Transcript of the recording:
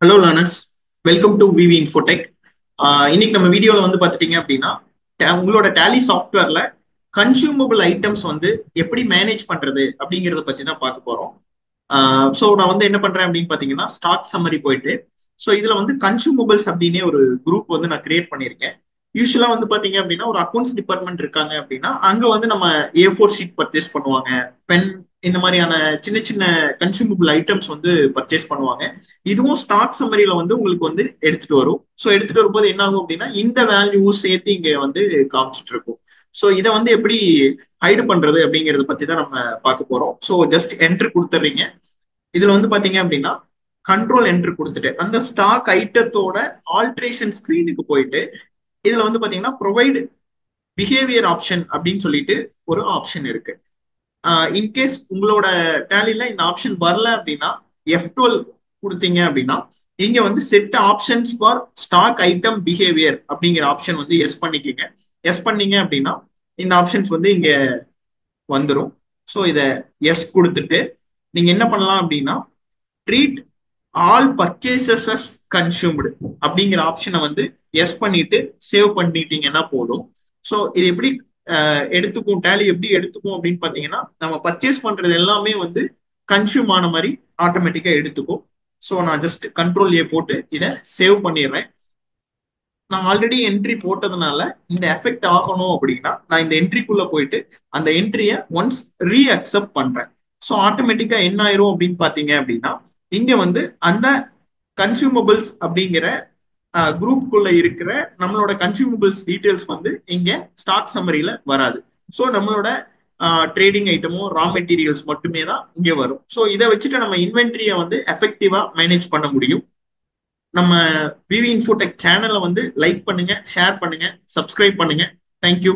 Hello learners, welcome to V V Infotech. இன்னைக்கு நம்ம வீடியோவில் வந்து பார்த்துட்டீங்க அப்படின்னா உங்களோட டேலி சாஃப்ட்வேர்ல கன்சியூமபிள் ஐட்டம்ஸ் வந்து எப்படி மேனேஜ் பண்றது அப்படிங்கிறத பற்றி தான் பார்க்க போகிறோம். ஸோ நான் வந்து என்ன பண்றேன் அப்படின்னு பார்த்தீங்கன்னா ஸ்டாக் சம்மரி போயிட்டு ஸோ இதில் வந்து கன்சியூமபிள்ஸ் அப்படின்னே ஒரு குரூப் வந்து நான் கிரியேட் பண்ணியிருக்கேன். யூஸ்வலா வந்து பாத்தீங்க அப்படின்னா ஒரு அக்கௌண்ட்ஸ் டிபார்ட்மெண்ட் இருக்காங்க அப்படின்னா அங்க வந்து நம்ம A4 ஷீட் பர்ச்சேஸ் பண்ணுவாங்க, பென், இந்த மாதிரியான சின்ன சின்ன கன்சியூமபிள் ஐட்டம்ஸ் வந்து பர்ச்சேஸ் பண்ணுவாங்க. இதுவும் ஸ்டாக் சம்மரியில வந்து உங்களுக்கு வந்து எடுத்துட்டு வரும். ஸோ எடுத்துட்டு வரும்போது என்ன ஆகும் அப்படின்னா இந்த வேல்யூ சேர்த்து இங்க வந்து காமிச்சிட்டு இருக்கும். ஸோ இதை வந்து எப்படி ஹைடு பண்றது அப்படிங்கறத பத்தி தான் நம்ம பார்க்க போறோம். ஸோ ஜஸ்ட் என்ட்ரி கொடுத்துறீங்க. இதுல வந்து பாத்தீங்க அப்படின்னா கண்ட்ரோல் என்ட்ரி கொடுத்துட்டு அந்த ஸ்டாக் ஐட்டத்தோட ஆல்ட்ரேஷன் ஸ்கிரீனுக்கு போயிட்டு இதுல வந்து பாத்தீங்கன்னா ப்ரொவைட் பிஹேவியர் ஆப்ஷன் அப்படின்னு சொல்லிட்டு ஒரு ஆப்ஷன் இருக்கு. இன்கேஸ் உங்களோட டேலில இந்த ஆப்ஷன் வரல அப்படின்னா F12 கொடுத்தீங்க அப்படின்னா இங்க வந்து set options for stock item behaviour அப்படிங்கிற ஆப்ஷன் வந்து எஸ் பண்ணிக்கங்க. எஸ் பண்ணீங்க அப்படின்னா இந்த ஆப்ஷன்ஸ் வந்து இங்க வந்துடும். ஸோ இதை எஸ் கொடுத்துட்டு நீங்க என்ன பண்ணலாம் அப்படின்னா treat all purchases as consumed அப்படிங்கிற ஆப்ஷனை வந்து எஸ் பண்ணிட்டு சேவ் பண்ணிட்டீங்கன்னா போதும். ஸோ இது எப்படி எடுத்துக்கும், டேலி எப்படி எடுத்துக்கும் அப்படின்னு பார்த்தீங்கன்னா நம்ம பர்ச்சேஸ் பண்றது எல்லாமே வந்து கன்சியூம் ஆன மாதிரி ஆட்டோமேட்டிக்கா எடுத்துக்கும். ஸோ நான் ஜஸ்ட் கண்ட்ரோல் போட்டு இதை சேவ் பண்ணிடுறேன். நான் ஆல்ரெடி என்ட்ரி போட்டதுனால இந்த எஃபெக்ட் ஆகணும் அப்படின்னா நான் இந்த என்ட்ரிக்குள்ள போயிட்டு அந்த என்ட்ரியை ஒன்ஸ் அக்செப்ட் பண்றேன். ஸோ ஆட்டோமேட்டிக்கா என்ன ஆயிரும் அப்படின்னு பாத்தீங்க அப்படின்னா இங்க வந்து அந்த கன்சியூமபிள்ஸ் அப்படிங்கிற குரூப்புக்குள்ள இருக்கிற நம்மளோட கன்சியூமபிள்ஸ் டீடைல்ஸ் வந்து இங்க ஸ்டாக் சம்மரியில வராது. ஸோ நம்மளோட ட்ரேடிங் ஐட்டமும் ரா மெட்டீரியல்ஸ் மட்டுமே தான் இங்க வரும். ஸோ இதை வச்சுட்டு நம்ம இன்வென்ட்ரியை வந்து எஃபெக்டிவா மேனேஜ் பண்ண முடியும். நம்ம விவி இன்ஃபோடெக் சேனலை வந்து லைக் பண்ணுங்க, ஷேர் பண்ணுங்க, சப்ஸ்கிரைப் பண்ணுங்க. தேங்க்யூ.